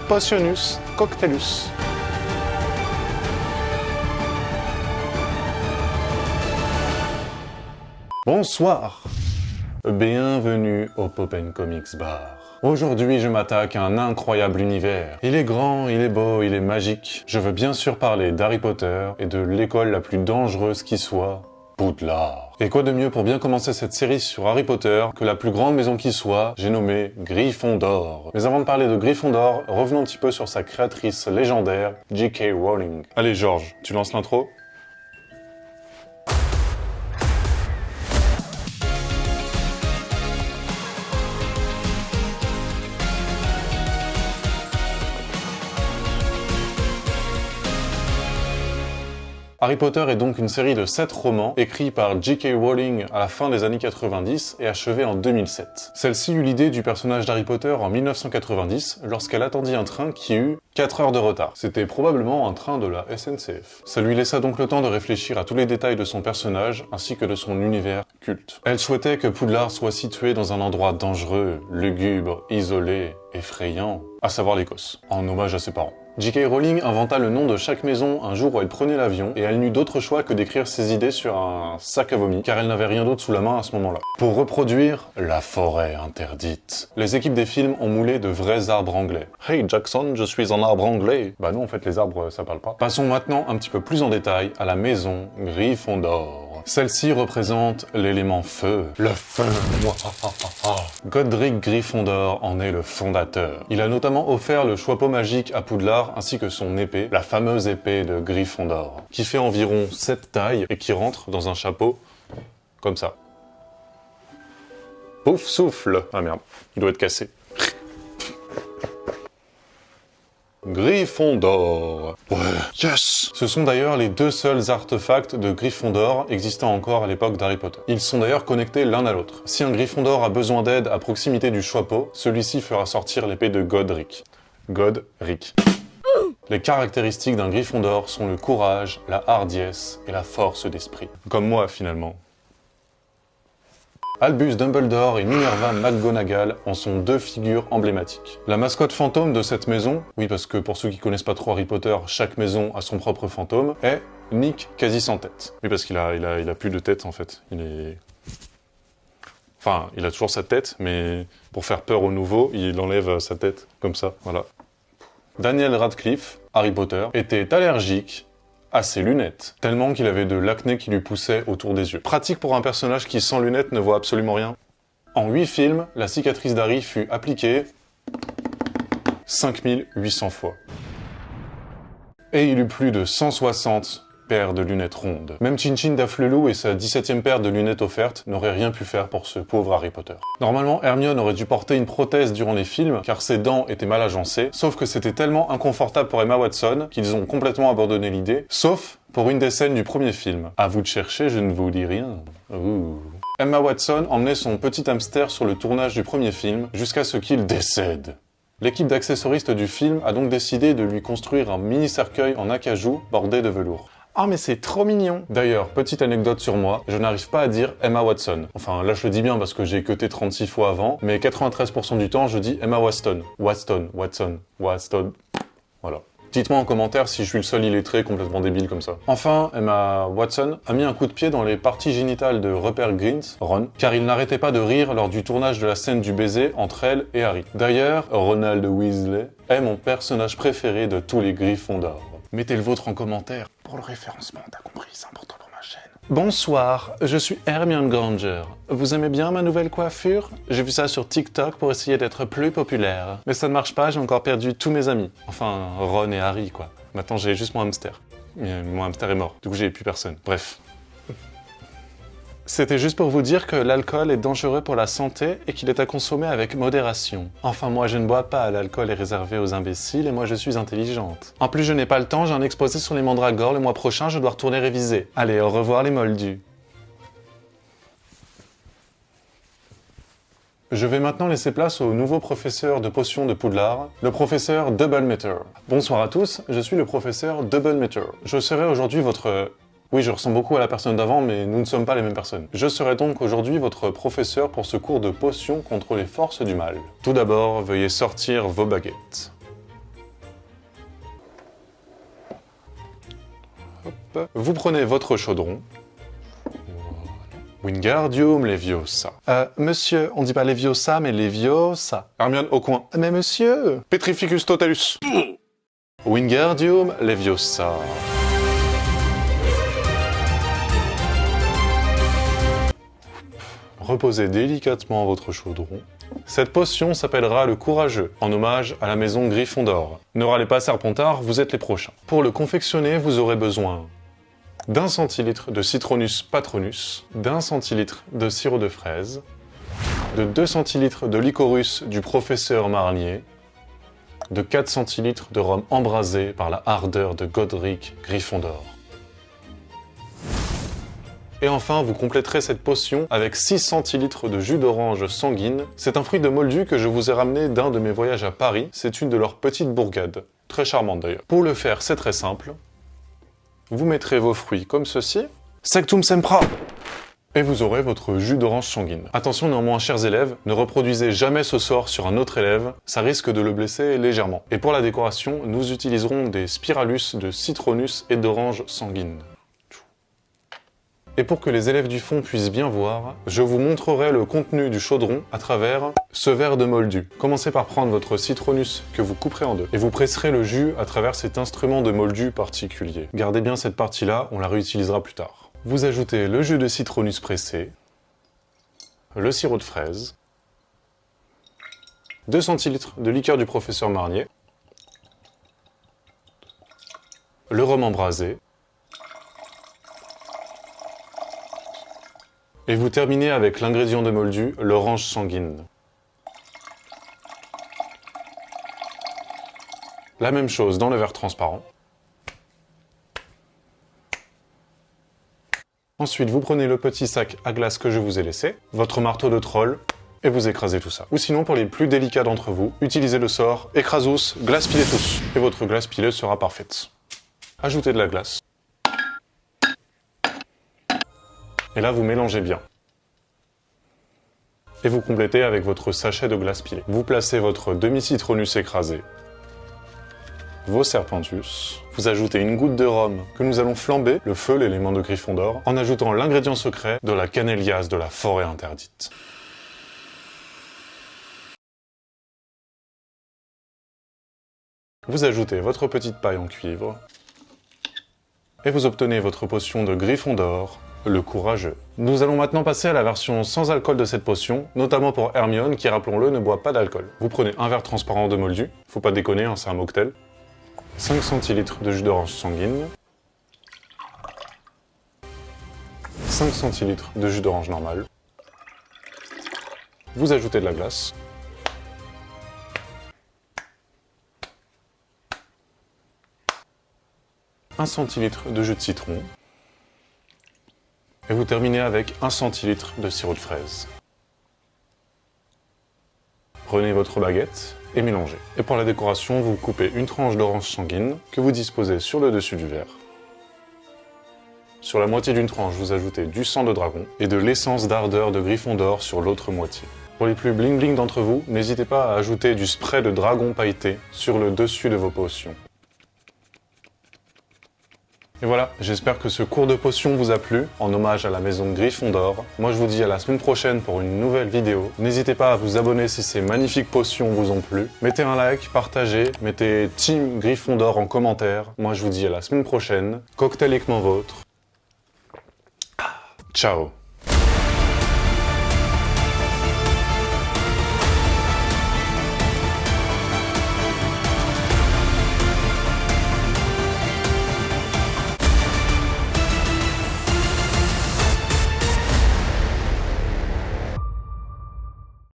Potionus Cocktailus. Bonsoir. Bienvenue au Pop & Comics Bar. Aujourd'hui, je m'attaque à un incroyable univers. Il est grand, il est beau, il est magique. Je veux bien sûr parler d'Harry Potter et de l'école la plus dangereuse qui soit, Poudlard. Et quoi de mieux pour bien commencer cette série sur Harry Potter que la plus grande maison qui soit, j'ai nommé Gryffondor. Mais avant de parler de Gryffondor, revenons un petit peu sur sa créatrice légendaire, J.K. Rowling. Allez Georges, tu lances l'intro ? Harry Potter est donc une série de 7 romans écrits par J.K. Rowling à la fin des années 90 et achevés en 2007. Celle-ci eut l'idée du personnage d'Harry Potter en 1990 lorsqu'elle attendit un train qui eut 4 heures de retard. C'était probablement un train de la SNCF. Ça lui laissa donc le temps de réfléchir à tous les détails de son personnage ainsi que de son univers culte. Elle souhaitait que Poudlard soit situé dans un endroit dangereux, lugubre, isolé, effrayant, à savoir l'Écosse, en hommage à ses parents. J.K. Rowling inventa le nom de chaque maison un jour où elle prenait l'avion et elle n'eut d'autre choix que d'écrire ses idées sur un sac à vomi car elle n'avait rien d'autre sous la main à ce moment-là. Pour reproduire la forêt interdite, les équipes des films ont moulé de vrais arbres anglais. Hey Jackson, je suis un arbre anglais. Bah non, en fait les arbres ça parle pas. Passons maintenant un petit peu plus en détail à la maison Gryffondor. Celle-ci représente l'élément feu. Le feu. Godric Gryffondor en est le fondateur. Il a notamment offert le chapeau magique à Poudlard ainsi que son épée, la fameuse épée de Gryffondor, qui fait environ 7 tailles et qui rentre dans un chapeau comme ça. Pouf souffle. Ah merde, il doit être cassé. Gryffondor. Ouais, yes. Ce sont d'ailleurs les 2 seuls artefacts de Gryffondor existant encore à l'époque d'Harry Potter. Ils sont d'ailleurs connectés l'un à l'autre. Si un Gryffondor a besoin d'aide à proximité du chapeau, celui-ci fera sortir l'épée de Godric. Godric. Les caractéristiques d'un Gryffondor sont le courage, la hardiesse et la force d'esprit. Comme moi finalement. Albus Dumbledore et Minerva McGonagall en sont 2 figures emblématiques. La mascotte fantôme de cette maison, oui parce que pour ceux qui connaissent pas trop Harry Potter, chaque maison a son propre fantôme, est Nick quasi sans tête. Oui parce qu'il a plus de tête en fait. Enfin, il a toujours sa tête, mais pour faire peur aux nouveaux, il enlève sa tête, comme ça, voilà. Daniel Radcliffe, Harry Potter, était allergique à ses lunettes, tellement qu'il avait de l'acné qui lui poussait autour des yeux. Pratique pour un personnage qui sans lunettes ne voit absolument rien. En 8 films, la cicatrice d'Harry fut appliquée 5800 fois. Et il eut plus de 160 paires de lunettes rondes. Même Chin-Chin Daflelou et sa 17e paire de lunettes offertes n'auraient rien pu faire pour ce pauvre Harry Potter. Normalement, Hermione aurait dû porter une prothèse durant les films, car ses dents étaient mal agencées, sauf que c'était tellement inconfortable pour Emma Watson qu'ils ont complètement abandonné l'idée, sauf pour une des scènes du premier film. À vous de chercher, je ne vous dis rien. Ouh. Emma Watson emmenait son petit hamster sur le tournage du premier film, jusqu'à ce qu'il décède. L'équipe d'accessoristes du film a donc décidé de lui construire un mini-cercueil en acajou bordé de velours. Ah mais c'est trop mignon. D'ailleurs, petite anecdote sur moi, je n'arrive pas à dire Emma Watson. Enfin là je le dis bien parce que j'ai cuté 36 fois avant, mais 93% du temps je dis Emma Watson. Watson. Voilà. Dites-moi en commentaire si je suis le seul illettré complètement débile comme ça. Enfin, Emma Watson a mis un coup de pied dans les parties génitales de Rupert Grint, Ron, car il n'arrêtait pas de rire lors du tournage de la scène du baiser entre elle et Harry. D'ailleurs, Ronald Weasley est mon personnage préféré de tous les Gryffondors. Mettez le vôtre en commentaire pour le référencement, t'as compris, c'est important pour ma chaîne. Bonsoir, je suis Hermione Granger. Vous aimez bien ma nouvelle coiffure? J'ai vu ça sur TikTok pour essayer d'être plus populaire. Mais ça ne marche pas, j'ai encore perdu tous mes amis. Enfin, Ron et Harry, quoi. Maintenant, j'ai juste mon hamster. Mais mon hamster est mort, du coup, j'ai plus personne. Bref. C'était juste pour vous dire que l'alcool est dangereux pour la santé et qu'il est à consommer avec modération. Enfin, moi je ne bois pas, l'alcool est réservé aux imbéciles et moi je suis intelligente. En plus, je n'ai pas le temps, j'ai un exposé sur les mandragores le mois prochain, je dois retourner réviser. Allez, au revoir les moldus. Je vais maintenant laisser place au nouveau professeur de potions de Poudlard, le professeur Doublemeter. Bonsoir à tous, je suis le professeur Doublemeter. Je serai aujourd'hui votre... Oui, je ressemble beaucoup à la personne d'avant, mais nous ne sommes pas les mêmes personnes. Je serai donc aujourd'hui votre professeur pour ce cours de potions contre les forces du mal. Tout d'abord, veuillez sortir vos baguettes. hop. Vous prenez votre chaudron. Wingardium Leviosa. Monsieur, on dit pas Leviosa, mais Leviosa. Hermione, au coin. Mais monsieur Petrificus Totalus. Wingardium Leviosa. Reposez délicatement votre chaudron. Cette potion s'appellera le Courageux, en hommage à la maison Gryffondor. Ne râlez pas, Serpentard, vous êtes les prochains. Pour le confectionner, vous aurez besoin d'1 centilitre de Citronus Patronus, d'1 centilitre de sirop de fraise, de 2 centilitres de Licorus du professeur Marnier, de 4 centilitres de rhum embrasé par la ardeur de Godric Gryffondor. Et enfin, vous compléterez cette potion avec 6 centilitres de jus d'orange sanguine. C'est un fruit de moldu que je vous ai ramené d'un de mes voyages à Paris. C'est une de leurs petites bourgades. Très charmante d'ailleurs. Pour le faire, c'est très simple. Vous mettrez vos fruits comme ceci. Sectum sempra! Et vous aurez votre jus d'orange sanguine. Attention néanmoins, chers élèves, ne reproduisez jamais ce sort sur un autre élève, ça risque de le blesser légèrement. Et pour la décoration, nous utiliserons des spiralus de citronus et d'orange sanguine. Et pour que les élèves du fond puissent bien voir, je vous montrerai le contenu du chaudron à travers ce verre de moldu. Commencez par prendre votre citronus que vous couperez en deux et vous presserez le jus à travers cet instrument de moldu particulier. Gardez bien cette partie-là, on la réutilisera plus tard. Vous ajoutez le jus de citronus pressé, le sirop de fraise, 2 centilitres de liqueur du professeur Marnier, le rhum embrasé, et vous terminez avec l'ingrédient de moldu, l'orange sanguine. La même chose dans le verre transparent. Ensuite, vous prenez le petit sac à glace que je vous ai laissé, votre marteau de troll, et vous écrasez tout ça. Ou sinon, pour les plus délicats d'entre vous, utilisez le sort Écrasus glace piletus, et votre glace pilée sera parfaite. Ajoutez de la glace. Et là, vous mélangez bien. Et vous complétez avec votre sachet de glace pilée. Vous placez votre demi-citronus écrasé, vos serpentus, vous ajoutez une goutte de rhum que nous allons flamber, le feu, l'élément de Gryffondor, en ajoutant l'ingrédient secret de la canéliase de la forêt interdite. Vous ajoutez votre petite paille en cuivre, et vous obtenez votre potion de Gryffondor, le Courageux. Nous allons maintenant passer à la version sans alcool de cette potion, notamment pour Hermione qui, rappelons-le, ne boit pas d'alcool. Vous prenez un verre transparent de moldu, faut pas déconner, hein, c'est un mocktail, 5 centilitres de jus d'orange sanguine, 5 centilitres de jus d'orange normal, vous ajoutez de la glace, un centilitre de jus de citron, et vous terminez avec 1 centilitre de sirop de fraise. Prenez votre baguette et mélangez. Et pour la décoration, vous coupez une tranche d'orange sanguine que vous disposez sur le dessus du verre. Sur la moitié d'une tranche, vous ajoutez du sang de dragon et de l'essence d'ardeur de Gryffondor sur l'autre moitié. Pour les plus bling bling d'entre vous, n'hésitez pas à ajouter du spray de dragon pailleté sur le dessus de vos potions. Et voilà, j'espère que ce cours de potions vous a plu, en hommage à la maison Gryffondor. Moi je vous dis à la semaine prochaine pour une nouvelle vidéo. N'hésitez pas à vous abonner si ces magnifiques potions vous ont plu. Mettez un like, partagez, mettez Team Gryffondor en commentaire. Moi je vous dis à la semaine prochaine. Cocktail équement vôtre. Ciao.